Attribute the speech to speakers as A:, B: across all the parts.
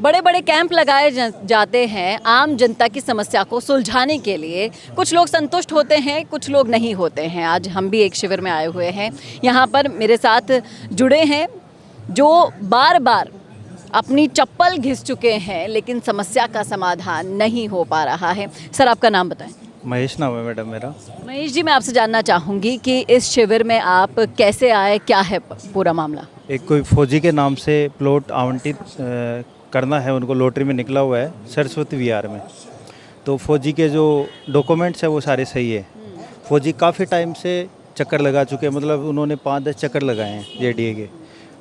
A: बड़े बड़े कैंप लगाए जाते हैं आम जनता की समस्या को सुलझाने के लिए। कुछ लोग संतुष्ट होते हैं, कुछ लोग नहीं होते हैं। आज हम भी एक शिविर में आए हुए हैं। यहाँ पर मेरे साथ जुड़े हैं जो बार बार अपनी चप्पल घिस चुके हैं, लेकिन समस्या का समाधान नहीं हो पा रहा है। सर, आपका नाम बताएं।
B: महेश नाम है मैडम मेरा।
A: महेश जी, मैं आपसे जानना चाहूँगी कि इस शिविर में आप कैसे आए, क्या है पूरा मामला?
B: एक कोई फौजी के नाम से प्लॉट आवंटित करना है, उनको लॉटरी में निकला हुआ है सरस्वती विहार में। तो फौजी के जो डॉक्यूमेंट्स हैं वो सारे सही है। फौजी काफ़ी टाइम से चक्कर लगा चुके हैं, मतलब उन्होंने 5-10 चक्कर लगाए हैं जेडीए के।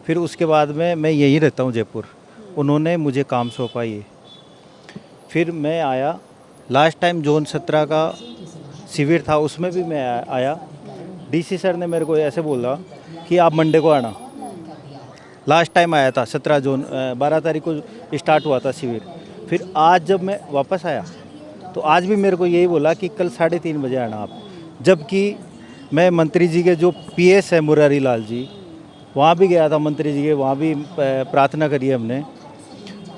B: फिर उसके बाद में मैं यहीं रहता हूँ जयपुर, उन्होंने मुझे काम सौंपा ये। फिर मैं आया, लास्ट टाइम जोन 17 का शिविर था, उसमें भी मैं आया। डीसी सर ने मेरे को ऐसे बोला कि आप मंडे को आना। लास्ट टाइम आया था 17 जोन 12 तारीख को स्टार्ट हुआ था शिविर। फिर आज जब मैं वापस आया तो आज भी मेरे को यही बोला कि कल 3:30 बजे आना आप। जबकि मैं मंत्री जी के जो पीएस है मुरारी लाल जी, वहाँ भी गया था मंत्री जी के, वहाँ भी प्रार्थना करी है हमने।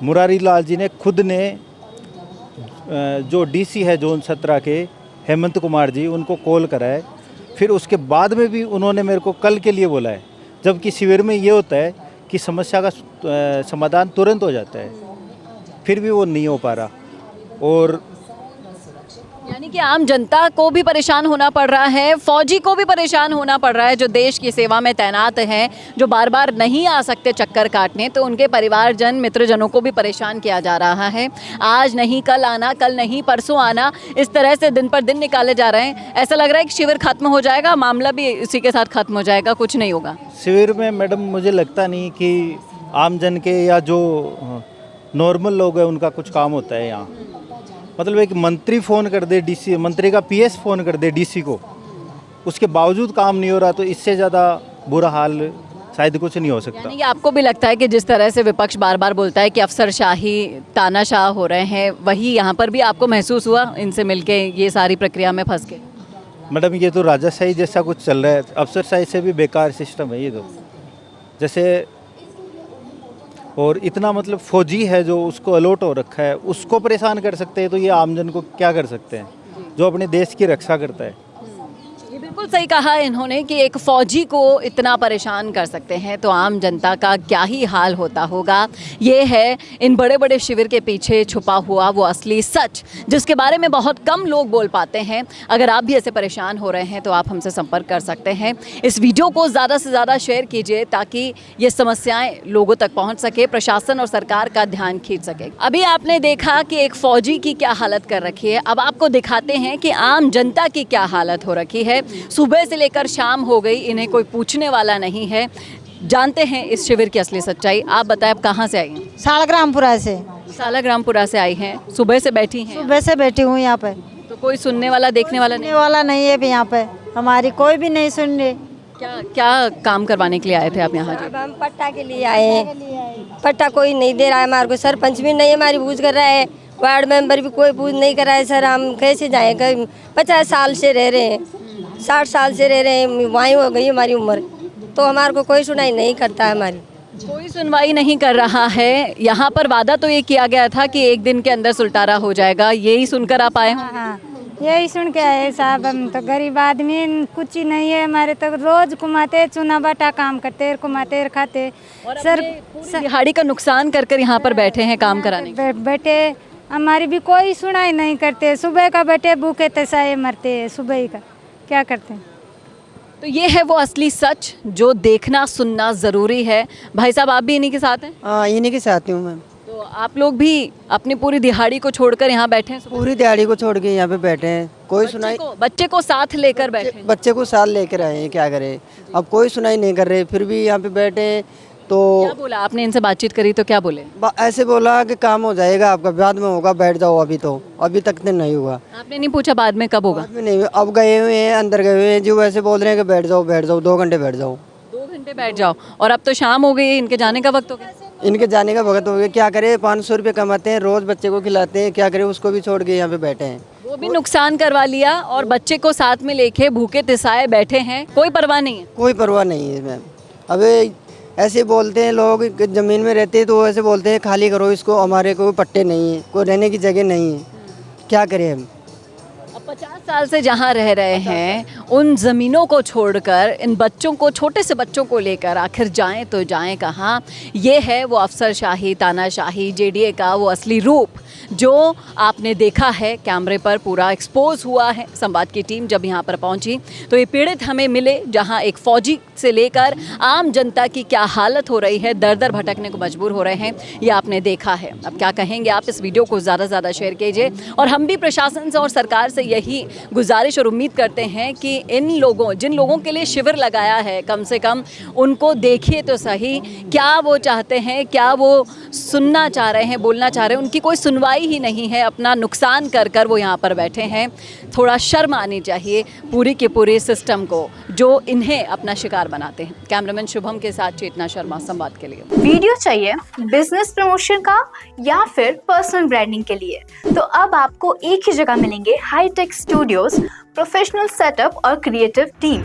B: मुरारी लाल जी ने खुद ने जो डीसी है जोन 17 के हेमंत कुमार जी, उनको कॉल करा है। फिर उसके बाद में भी उन्होंने मेरे को कल के लिए बोला है, जबकि शिविर में ये होता है कि समस्या का समाधान तुरंत हो जाता है, फिर भी वो नहीं हो पा रहा। और
A: यानी कि आम जनता को भी परेशान होना पड़ रहा है, फौजी को भी परेशान होना पड़ रहा है जो देश की सेवा में तैनात हैं, जो बार बार नहीं आ सकते चक्कर काटने, तो उनके परिवारजन मित्रजनों को भी परेशान किया जा रहा है। आज नहीं कल आना, कल नहीं परसों आना, इस तरह से दिन पर दिन निकाले जा रहे हैं। ऐसा लग रहा है कि शिविर खत्म हो जाएगा, मामला भी इसी के साथ खत्म हो जाएगा, कुछ नहीं होगा।
B: शिविर में मैडम मुझे लगता नहीं कि आम जन के या जो नॉर्मल लोग हैं उनका कुछ काम होता है यहाँ। मतलब एक मंत्री फ़ोन कर दे डीसी, मंत्री का पीएस फ़ोन कर दे डीसी को, उसके बावजूद काम नहीं हो रहा, तो इससे ज़्यादा बुरा हाल शायद कुछ नहीं हो सकता।
A: यानी कि आपको भी लगता है कि जिस तरह से विपक्ष बार बार बोलता है कि अफसरशाही तानाशाह हो रहे हैं, वही यहाँ पर भी आपको महसूस हुआ इनसे मिलके, ये सारी प्रक्रिया में फंस के?
B: मैडम ये तो राजाशाही जैसा कुछ चल रहा है, अफसरशाही से भी बेकार सिस्टम है ये तो। जैसे और इतना मतलब फौजी है जो उसको अलॉट हो रखा है, उसको परेशान कर सकते हैं, तो ये आमजन को क्या कर सकते हैं जो अपने देश की रक्षा करता है।
A: ये बिल्कुल सही कहा इन्होंने कि एक फौजी को इतना परेशान कर सकते हैं, तो आम जनता का क्या ही हाल होता होगा। ये है इन बड़े बड़े शिविर के पीछे छुपा हुआ वो असली सच, जिसके बारे में बहुत कम लोग बोल पाते हैं। अगर आप भी ऐसे परेशान हो रहे हैं तो आप हमसे संपर्क कर सकते हैं। इस वीडियो को ज़्यादा से ज़्यादा शेयर कीजिए ताकि ये समस्याएं लोगों तक पहुंच सके, प्रशासन और सरकार का ध्यान खींच सके। अभी आपने देखा कि एक फौजी की क्या हालत कर रखी है, अब आपको दिखाते हैं कि आम जनता की क्या हालत हो रखी है। सुबह से लेकर शाम हो गई, इन्हें कोई पूछने वाला नहीं है। जानते हैं इस शिविर की असली सच्चाई। आप बताएं, आप कहाँ से आई हैं?
C: सालग्रामपुरा से।
A: सालग्रामपुरा से आई हैं, सुबह से बैठी हैं?
C: सुबह से बैठी हूँ यहाँ पे।
A: तो कोई सुनने वाला देखने वाला
C: सुनने वाला नहीं है भी यहाँ पे, हमारी कोई भी नहीं सुन रही।
A: क्या क्या काम करवाने के लिए आए थे आप यहाँ?
D: अब हम पट्टा के लिए आए हैं, पट्टा कोई नहीं दे रहा है हमारे को। सरपंच भी नहीं हमारी पूछ कर रहा है, वार्ड मेंबर भी कोई पूछ नहीं कर रहा है। सर हम कैसे जाएँ? 50 साल से रह रहे हैं, 60 साल से रह रहे हैं, वहीं हो गई हमारी उम्र, तो हमारे को कोई सुनाई नहीं करता है। हमारी
A: कोई सुनवाई नहीं कर रहा है। यहाँ पर वादा तो ये किया गया था कि एक दिन के अंदर सुलटारा हो जाएगा, यही सुनकर आप आए हैं?
E: हाँ, यही सुन के आए साहब। हम तो गरीब आदमी, कुछ ही नहीं है हमारे, तो रोज घुमाते चुना बाटा काम करते, घुमाते खाते। सर
A: दिहाड़ी का नुकसान कर कर यहाँ पर बैठे हैं काम कराने।
E: बैठे, हमारी भी कोई सुनाई नहीं करते। सुबह का बैठे भूखे तसाए मरते हैं, सुबह ही का क्या करते हैं।
A: तो ये है वो असली सच जो देखना सुनना ज़रूरी है। भाई साहब, आप भी इन्हीं के साथ हैं?
C: हाँ, इन्हीं के साथ हूँ मैं।
A: तो आप लोग भी अपनी पूरी दिहाड़ी को छोड़कर यहाँ बैठे हैं?
C: पूरी दिहाड़ी को छोड़ के यहाँ पे बैठे हैं, कोई सुनाई।
A: बच्चे को साथ लेकर बैठे हैं?
C: बच्चे को साथ लेकर आए हैं, क्या करें अब, कोई सुनाई नहीं कर रहे, फिर भी यहाँ पे बैठे हैं। तो
A: क्या बोला आपने? इनसे बातचीत करी तो क्या बोले?
C: ऐसे बोला कि काम हो जाएगा आपका, बाद में होगा, बैठ जाओ। अभी तो अभी तक तो नहीं हुआ।
A: आपने नहीं पूछा बाद में कब होगा?
C: बाद में नहीं, अब गए हुए हैं, अंदर गए हुए हैं जो वैसे बोल रहे हैं कि बैठ जाओ बैठ जाओ, 2 घंटे बैठ जाओ।
A: 2 घंटे बैठ जाओ, और अब तो शाम हो गई है, इनके जाने का वक्त हो गया।
C: इनके जाने का वक्त हो गया, क्या करें, 500 रुपये कमाते हैं, रोज बच्चे को खिलाते हैं, क्या करें, उसको भी छोड़ के यहाँ पे बैठे हैं।
A: वो भी नुकसान करवा लिया और बच्चे को साथ में लेके भूखे तिसाए बैठे हैं, कोई परवाह नहीं है।
C: कोई परवाह नहीं है मैम। अबे ऐसे बोलते हैं लोग कि ज़मीन में रहते हैं तो वो ऐसे बोलते हैं खाली करो इसको, हमारे कोई पट्टे नहीं है, कोई रहने की जगह नहीं है, क्या करें हम।
A: अब 50 साल से जहाँ रह रहे हैं उन ज़मीनों को छोड़कर इन बच्चों को, छोटे से बच्चों को लेकर आखिर जाएं तो जाएं कहाँ। ये है वो अफसरशाही, तानाशाही, जेडीए का वो असली रूप जो आपने देखा है कैमरे पर पूरा एक्सपोज हुआ है। संवाद की टीम जब यहाँ पर पहुँची तो ये पीड़ित हमें मिले, जहाँ एक फ़ौजी से लेकर आम जनता की क्या हालत हो रही है, दर दर भटकने को मजबूर हो रहे हैं, ये आपने देखा है। अब क्या कहेंगे आप, इस वीडियो को ज़्यादा से ज़्यादा शेयर कीजिए और हम भी प्रशासन से और सरकार से यही गुजारिश और उम्मीद करते हैं कि इन लोगों, जिन लोगों के लिए शिविर लगाया है, कम से कम उनको देखिए तो सही, क्या वो चाहते हैं, क्या वो सुनना चाह रहे हैं, बोलना चाह रहे हैं। उनकी कोई सुनवाई ही नहीं है, अपना नुकसान कर कर वो यहाँ पर बैठे हैं। थोड़ा शर्म आनी चाहिए पूरी के पूरे सिस्टम को जो इन्हें अपना शिकार बनाते हैं। कैमरामैन शुभम के साथ चेतना शर्मा, संवाद के लिए।
F: वीडियो चाहिए बिजनेस प्रमोशन का या फिर पर्सनल ब्रांडिंग के लिए, तो अब आपको एक ही जगह मिलेंगे हाईटेक स्टूडियोज, प्रोफेशनल सेटअप और creative team,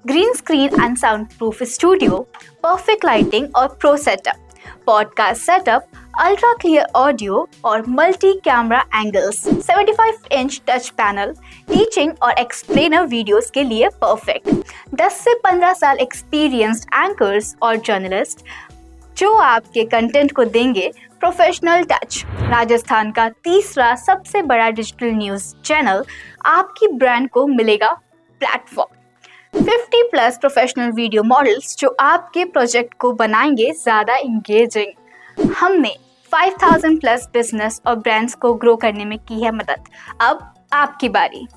F: green screen and soundproof studio, perfect lighting और pro setup, podcast setup, ultra clear audio और multi camera angles, 75 inch touch panel, teaching और एक्सप्लेनर वीडियोस के लिए परफेक्ट, 10 से 15 साल experienced anchors और journalist जो आपके कंटेंट को देंगे प्रोफेशनल टच। राजस्थान का तीसरा सबसे बड़ा डिजिटल न्यूज़ चैनल आपकी ब्रांड को मिलेगा प्लेटफॉर्म। 50+ प्रोफेशनल वीडियो मॉडल्स जो आपके प्रोजेक्ट को बनाएंगे ज़्यादा इंगेजिंग। हमने 5000+ बिजनेस और ब्रांड्स को ग्रो करने में की है मदद। अब आपकी बारी।